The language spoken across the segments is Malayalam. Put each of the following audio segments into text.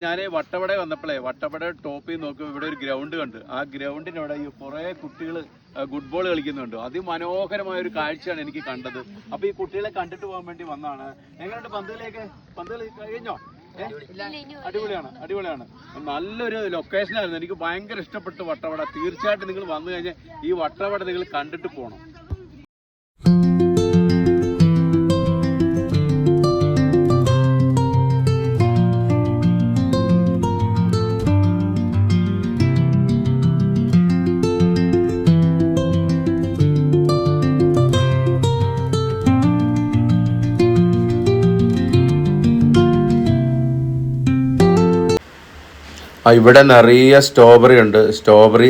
ഞാൻ വട്ടവട വന്നപ്പോഴേ വട്ടവട ടോപ്പിൽ നോക്കുമ്പോൾ ഇവിടെ ഒരു ഗ്രൗണ്ട് കണ്ട്. ആ ഗ്രൗണ്ടിൻ്റെ അവിടെ ഈ കുറേ കുട്ടികൾ ഫുട്ബോൾ കളിക്കുന്നുണ്ട്. അതിമനോഹരമായ ഒരു കാഴ്ചയാണ് എനിക്ക് കണ്ടത്. അപ്പോൾ ഈ കുട്ടികളെ കണ്ടിട്ട് പോകാൻ വേണ്ടി വന്നതാണ്. എങ്ങനെയുണ്ട് പന്ത് കളി കഴിഞ്ഞോ? അടിപൊളിയാണ്. നല്ലൊരു ലൊക്കേഷനായിരുന്നു. എനിക്ക് ഭയങ്കര ഇഷ്ടപ്പെട്ടു വട്ടവട. തീർച്ചയായിട്ടും നിങ്ങൾ വന്നു കഴിഞ്ഞാൽ ഈ വട്ടവട നിങ്ങൾ കണ്ടിട്ട് പോകണം. ഇവിടെ നിറയെ സ്ട്രോബെറി ഉണ്ട്. സ്ട്രോബെറി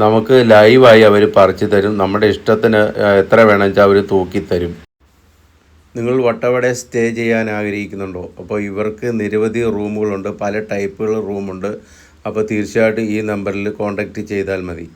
നമുക്ക് ലൈവായി അവർ പറിച്ചു തരും. നമ്മുടെ ഇഷ്ടത്തിന് എത്ര വേണമെന്ന് വെച്ചാൽ അവർ തൂക്കിത്തരും. നിങ്ങൾ വട്ടവട സ്റ്റേ ചെയ്യാൻ ആഗ്രഹിക്കുന്നുണ്ടോ? അപ്പോൾ ഇവർക്ക് നിരവധി റൂമുകളുണ്ട്, പല ടൈപ്പുകൾ റൂമുണ്ട്. അപ്പോൾ തീർച്ചയായിട്ടും ഈ നമ്പറിൽ കോൺടാക്റ്റ് ചെയ്താൽ മതി.